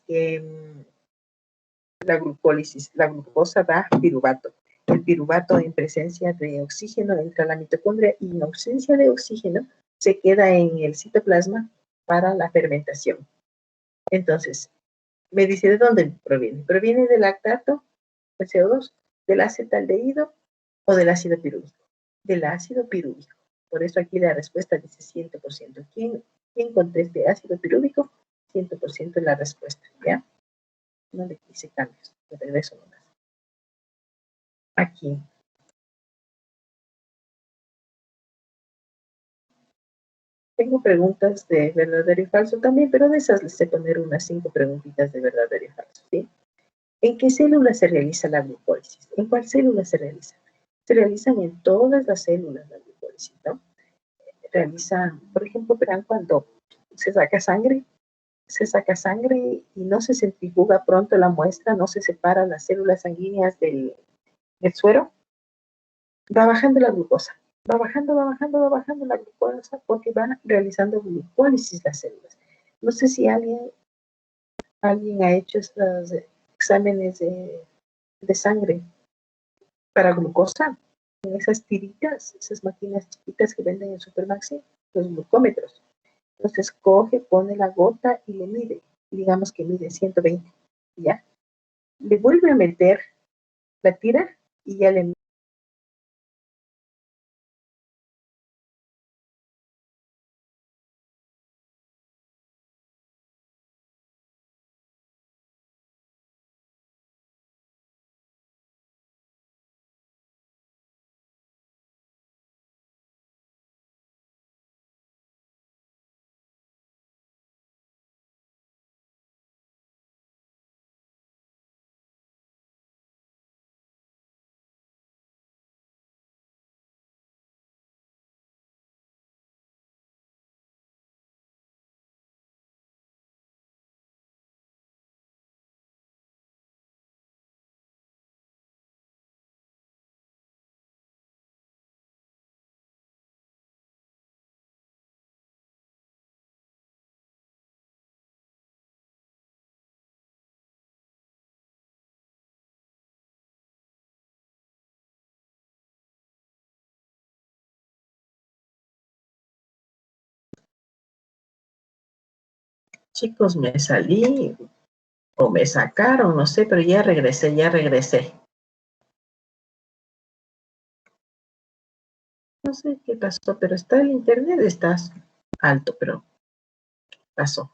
que la glucólisis, la glucosa da piruvato. El piruvato en presencia de oxígeno entra a la mitocondria y en ausencia de oxígeno se queda en el citoplasma para la fermentación. Entonces, me dice de dónde proviene. ¿Proviene del lactato, el CO2, del acetaldehído o del ácido pirúvico? Del ácido pirúvico. Por eso aquí la respuesta dice 100%. ¿Quién conteste ácido pirúvico? 100% es la respuesta, ¿ya? No le hice cambios, de regreso nomás. Aquí. Tengo preguntas de verdadero y falso también, pero de esas les sé poner unas 5 preguntitas de verdadero y falso, ¿sí? ¿En qué célula se realiza la glucólisis? ¿En cuál célula se realiza? Se realizan en todas las células la glucólisis, ¿no? Realizan, por ejemplo, verán cuando se saca sangre y no se centrifuga pronto la muestra, no se separan las células sanguíneas del suero, va bajando la glucosa, va bajando la glucosa porque van realizando glucólisis las células. No sé si alguien ha hecho estos exámenes de sangre para glucosa, en esas tiritas, esas máquinas chiquitas que venden en Supermaxi, los glucómetros. Entonces coge, pone la gota y le mide, digamos que mide 120, ¿ya? Le vuelve a meter la tira y ya le... Chicos, me salí o me sacaron, no sé, pero ya regresé. No sé qué pasó, pero está el internet, está alto, pero pasó.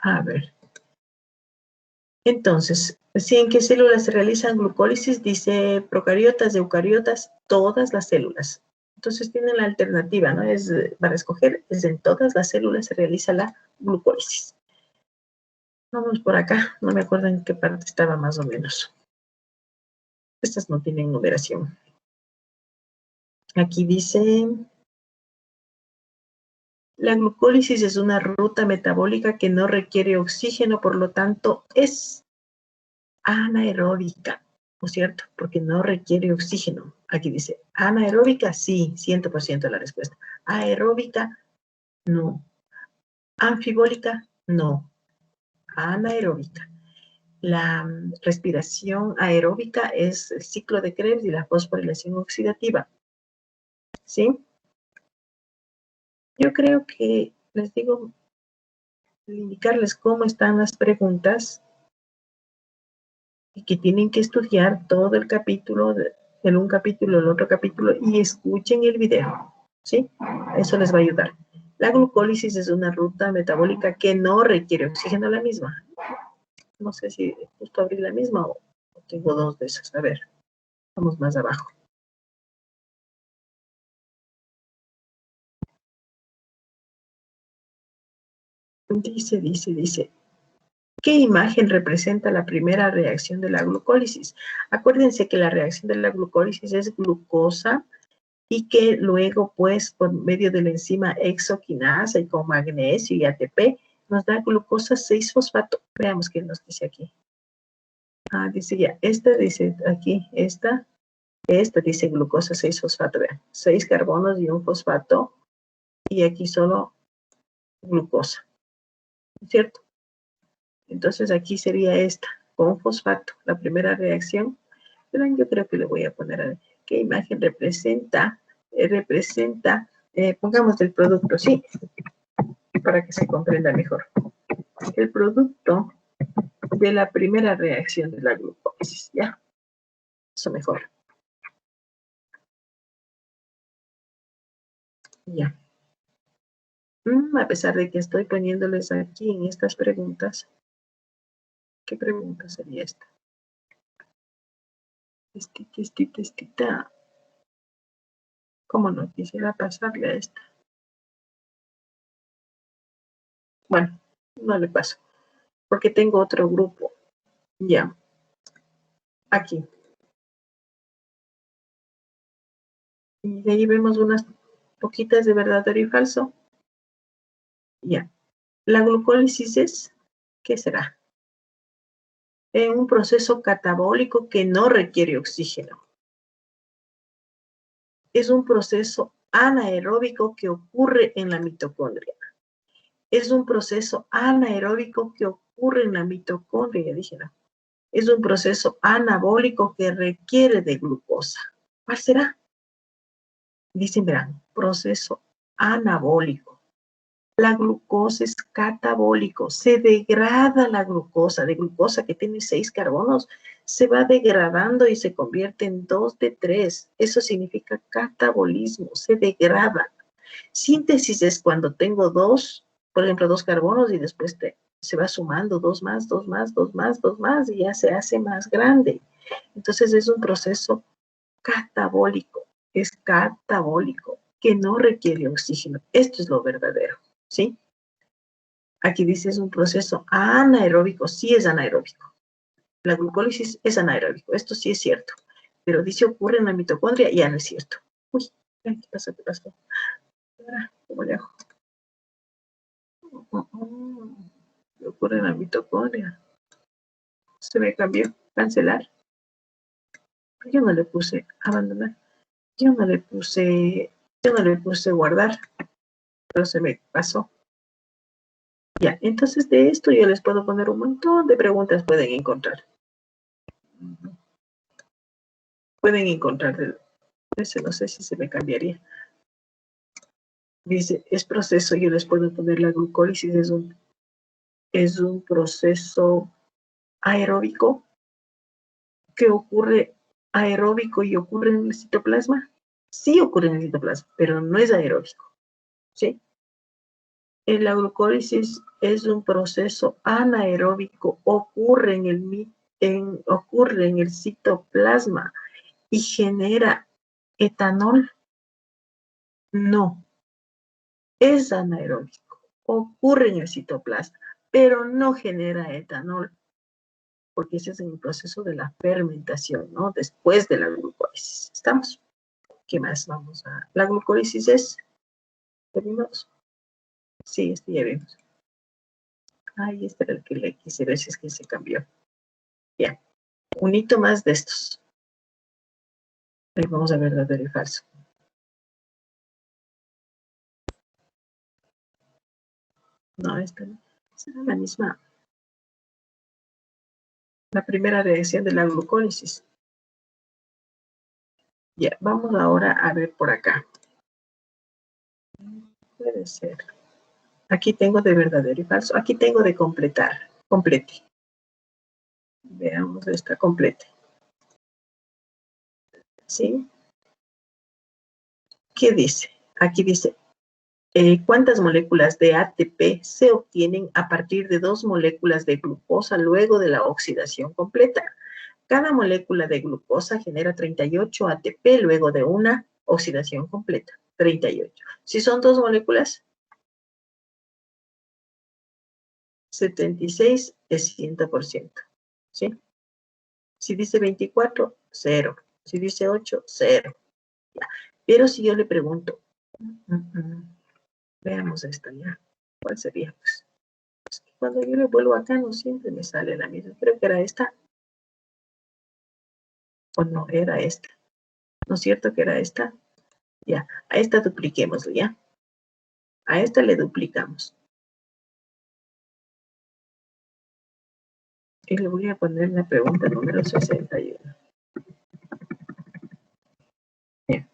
A ver. Entonces, ¿sí, en qué células se realizan glucólisis? Dice procariotas, eucariotas, todas las células. Entonces tienen la alternativa, ¿no? Es para escoger, es en todas las células se realiza la glucólisis. Vamos por acá, no me acuerdo en qué parte estaba más o menos. Estas no tienen numeración. Aquí dice, la glucólisis es una ruta metabólica que no requiere oxígeno, por lo tanto es anaeróbica, ¿no es cierto? Porque no requiere oxígeno. Aquí dice, anaeróbica, sí, 100% la respuesta. Aeróbica, no. Anfibólica, no. Anaeróbica. La respiración aeróbica es el ciclo de Krebs y la fosforilación oxidativa. ¿Sí? Yo creo que, les digo, indicarles cómo están las preguntas y que tienen que estudiar todo el capítulo, en un capítulo, el otro capítulo, y escuchen el video, ¿sí? Eso les va a ayudar. La glucólisis es una ruta metabólica que no requiere oxígeno la misma. No sé si justo abrí la misma o tengo dos de esas. A ver, vamos más abajo. Dice. ¿Qué imagen representa la primera reacción de la glucólisis? Acuérdense que la reacción de la glucólisis es glucosa y que luego, pues, por medio de la enzima hexoquinasa y con magnesio y ATP, nos da glucosa 6-fosfato. Veamos qué nos dice aquí. Dice ya, esta dice aquí, esta dice glucosa 6-fosfato, vean, 6 carbonos y un fosfato, y aquí solo glucosa, ¿cierto? Entonces aquí sería esta, con fosfato, la primera reacción. Pero yo creo que le voy a poner a ver qué imagen representa, pongamos el producto, sí, para que se comprenda mejor. El producto de la primera reacción de la glucólisis, ¿ya? Eso mejor. Ya. A pesar de que estoy poniéndoles aquí en estas preguntas, ¿qué pregunta sería esta? Testita. ¿Cómo no quisiera pasarle a esta? Bueno, no le paso, porque tengo otro grupo. Ya. Aquí. Y de ahí vemos unas poquitas de verdadero y falso. Ya. La glucólisis es, ¿qué será? Un proceso catabólico que no requiere oxígeno. Es un proceso anaeróbico que ocurre en la mitocondria. Es un proceso anaeróbico que ocurre en la mitocondria, dije no. Es un proceso anabólico que requiere de glucosa. ¿Cuál será? Dicen, verán, proceso anabólico. La glucosa es catabólico, se degrada la glucosa, de glucosa que tiene 6 carbonos, se va degradando y se convierte en 2 de 3. Eso significa catabolismo, se degrada. Síntesis es cuando tengo dos, por ejemplo, 2 carbonos y después se va sumando 2 más, 2 más, 2 más, 2 más y ya se hace más grande. Entonces es un proceso catabólico, es catabólico, que no requiere oxígeno. Esto es lo verdadero, ¿sí? Aquí dice es un proceso anaeróbico, sí es anaeróbico. La glucólisis es anaeróbico, esto sí es cierto. Pero dice ocurre en la mitocondria, ya no es cierto. Uy, ¿qué pasó? ¿Qué pasó? ¿Cómo le hago? ¿Qué ocurre en la mitocondria? Se me cambió, cancelar. Yo no le puse abandonar. Yo no le puse guardar, pero se me pasó. Ya, entonces de esto yo les puedo poner un montón de preguntas, pueden encontrar. Pueden encontrar, ese no sé si se me cambiaría. Dice, es proceso, yo les puedo poner la glucólisis, es un proceso aeróbico que ocurre aeróbico y ocurre en el citoplasma. Sí ocurre en el citoplasma, pero no es aeróbico, ¿sí? La glucólisis es un proceso anaeróbico, ocurre en el citoplasma y genera etanol. No, es anaeróbico, ocurre en el citoplasma, pero no genera etanol, porque ese es el proceso de la fermentación, ¿no? Después de la glucólisis. ¿Estamos? ¿Qué más vamos a...? La glucólisis es... ¿Terminamos? Sí, este ya vimos. Ahí está el que le quise ver si es que se cambió. Ya. Un hito más de estos. Ahí vamos a ver verdadero y falso. No, esta será la misma. La primera reacción de la glucólisis. Ya, vamos ahora a ver por acá. Puede ser. Aquí tengo de verdadero y falso. Aquí tengo de completar. Complete. Veamos esta complete. ¿Sí? ¿Qué dice? Aquí dice, ¿cuántas moléculas de ATP se obtienen a partir de 2 moléculas de glucosa luego de la oxidación completa? Cada molécula de glucosa genera 38 ATP luego de una oxidación completa. 38. Si son 2 moléculas, 76 es 100%. ¿Sí? Si dice 24, 0. Si dice 8, 0. Pero si yo le pregunto, veamos esta ya. ¿Cuál sería? Pues, cuando yo le vuelvo acá no siempre me sale la misma. Creo que era esta. O no, era esta. ¿No es cierto que era esta? Ya, a esta dupliquémoslo, ¿ya? A esta le duplicamos. Y le voy a poner la pregunta número 61. Bien.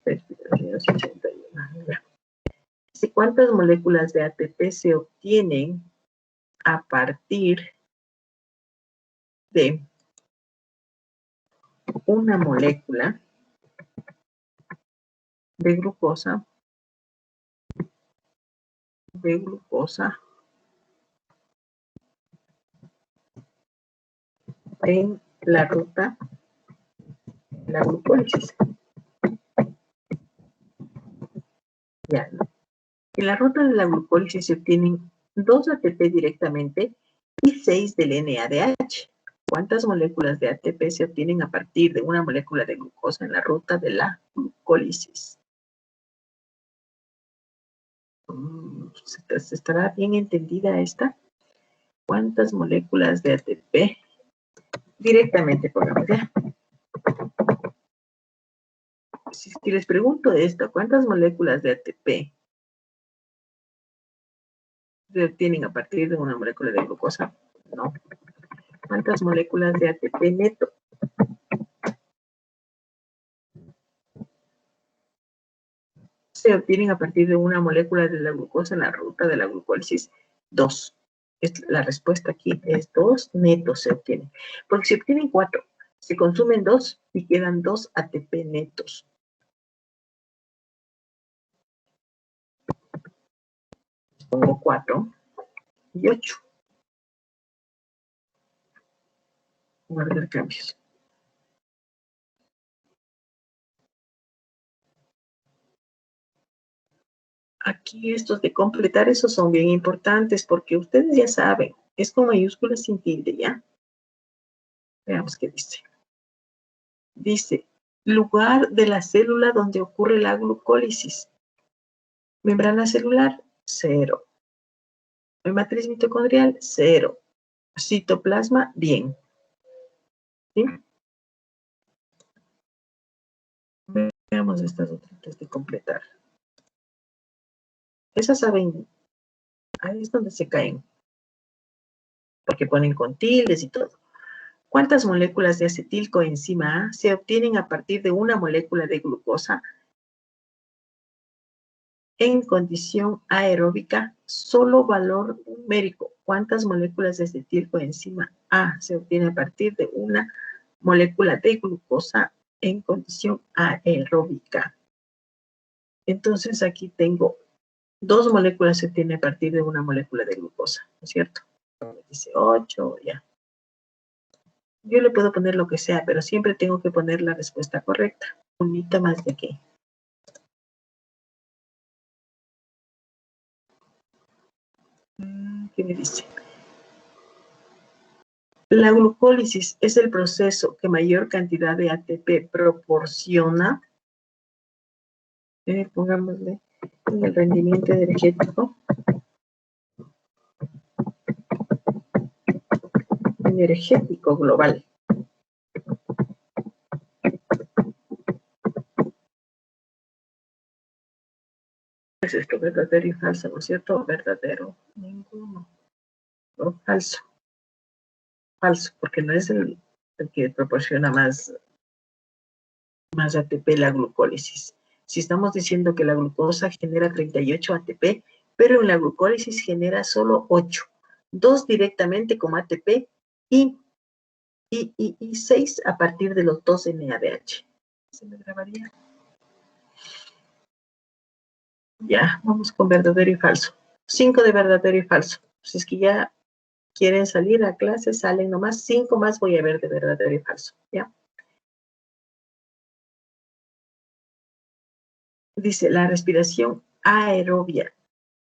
61. Ya. ¿Cuántas moléculas de ATP se obtienen a partir de una molécula de glucosa en la ruta de la glucólisis? Ya, ¿no? En la ruta de la glucólisis se obtienen 2 ATP directamente y 6 del NADH. ¿Cuántas moléculas de ATP se obtienen a partir de una molécula de glucosa en la ruta de la glucólisis? ¿Estará bien entendida esta? ¿Cuántas moléculas de ATP? Directamente pongamos ya. Si les pregunto esto, ¿cuántas moléculas de ATP se obtienen a partir de una molécula de glucosa? No. ¿Cuántas moléculas de ATP neto se obtienen a partir de una molécula de la glucosa en la ruta de la glucólisis? 2. La respuesta aquí es 2 netos se obtienen. Porque se obtienen 4, se consumen 2 y quedan 2 ATP netos. Pongo 4 y 8. Guardar cambios. Aquí estos de completar, esos son bien importantes porque ustedes ya saben, es con mayúsculas sin tilde, ¿ya? Veamos qué dice. Dice, lugar de la célula donde ocurre la glucólisis. Membrana celular, 0. Matriz mitocondrial, 0. Citoplasma, bien. ¿Sí? Veamos estas otras de completar. Esas saben, ahí es donde se caen. Porque ponen con tildes y todo. ¿Cuántas moléculas de acetilcoenzima A se obtienen a partir de una molécula de glucosa en condición aeróbica? Solo valor numérico. ¿Cuántas moléculas de acetilcoenzima A se obtienen a partir de una molécula de glucosa en condición aeróbica? Entonces aquí tengo 2 moléculas se obtienen a partir de una molécula de glucosa, ¿no es cierto? Dice 8, ya. Yo le puedo poner lo que sea, pero siempre tengo que poner la respuesta correcta. Unita más de qué. ¿Qué me dice? La glucólisis es el proceso que mayor cantidad de ATP proporciona. Pongámosle en el rendimiento energético. Energético global. Es esto verdadero y falso, ¿no es cierto? Verdadero, ninguno. No, falso. Falso, porque no es el que proporciona más ATP la glucólisis. Si estamos diciendo que la glucosa genera 38 ATP, pero en la glucólisis genera solo 8, 2 directamente como ATP y 6 a partir de los 2 NADH. Se me grabaría. Ya, vamos con verdadero y falso. 5 de verdadero y falso. Si es que ya quieren salir a clase, salen nomás. 5 más voy a ver de verdadero y falso. ¿Ya? Dice, la respiración aerobia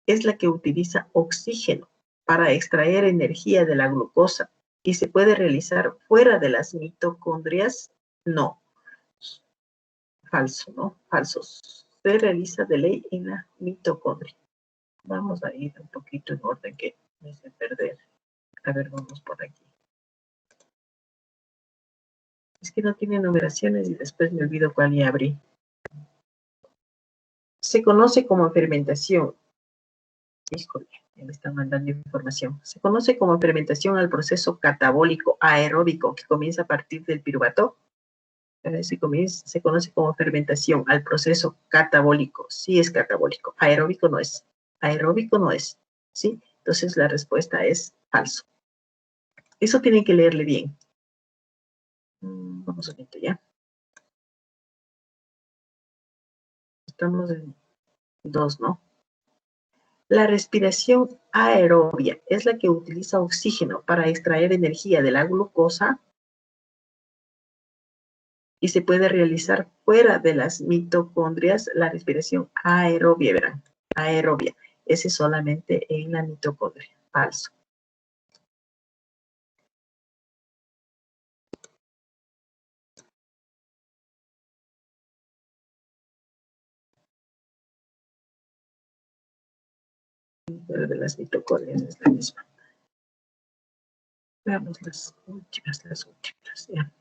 es la que utiliza oxígeno para extraer energía de la glucosa y se puede realizar fuera de las mitocondrias. No. Falso, ¿no? Falsos. Se realiza de ley en la mitocondria. Vamos a ir un poquito en orden que me hice perder. A ver, vamos por aquí. Es que no tiene numeraciones y después me olvido cuál ya abrí. Se conoce como fermentación. Híjole, me están mandando información. Se conoce como fermentación al proceso catabólico aeróbico que comienza a partir del piruvato. Se conoce como fermentación al proceso catabólico. Sí es catabólico. Aeróbico no es. Aeróbico no es. ¿Sí? Entonces la respuesta es falso. Eso tienen que leerle bien. Vamos a ver ya. Estamos en 2, ¿no? La respiración aerobia es la que utiliza oxígeno para extraer energía de la glucosa y se puede realizar fuera de las mitocondrias. La respiración aerobia, verán, aerobia. Ese es solamente en la mitocondria. Falso. Fuera de las mitocondrias es la misma. Veamos las últimas, ya.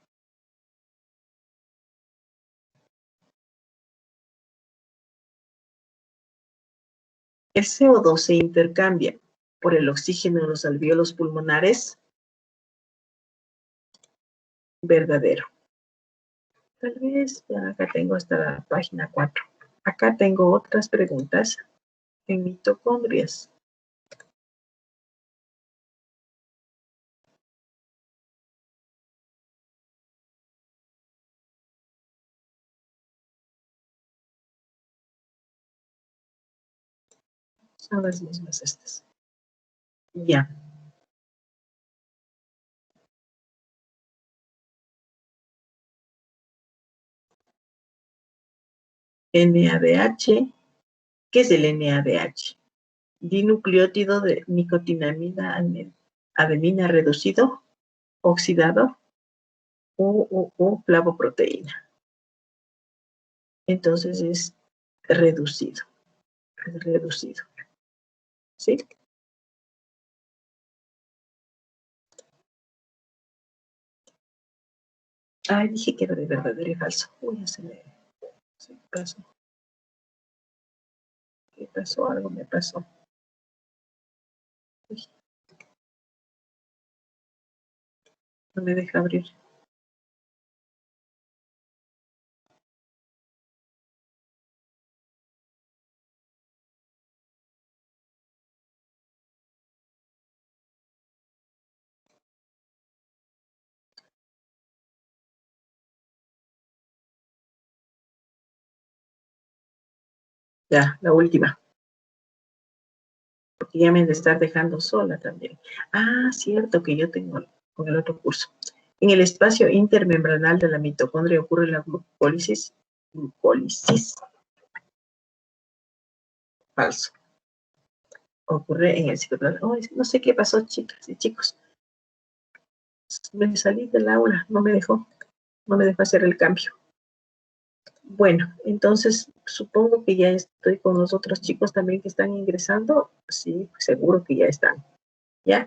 El CO2 se intercambia por el oxígeno en los alvéolos pulmonares. Verdadero. Tal vez, acá tengo hasta la página 4. Acá tengo otras preguntas en mitocondrias. Son las mismas estas. Ya. NADH. ¿Qué es el NADH? Dinucleótido de nicotinamida adenina reducido, oxidado o flavoproteína. Entonces es reducido. Es reducido. ¿Sí? Ay, dije que era de verdadero y falso. Uy, se pasó. ¿Qué pasó? Algo me pasó. Uy. No me deja abrir. Ya, la última. Porque ya me han de estar dejando sola también. Ah, cierto que yo tengo con el otro curso. En el espacio intermembranal de la mitocondria ocurre la glucólisis. Glucólisis. Falso. Ocurre en el citoplasma. Oh, no sé qué pasó, chicas y chicos. Me salí del aula, no me dejó hacer el cambio. Bueno, entonces supongo que ya estoy con los otros chicos también que están ingresando. Sí, seguro que ya están. ¿Ya?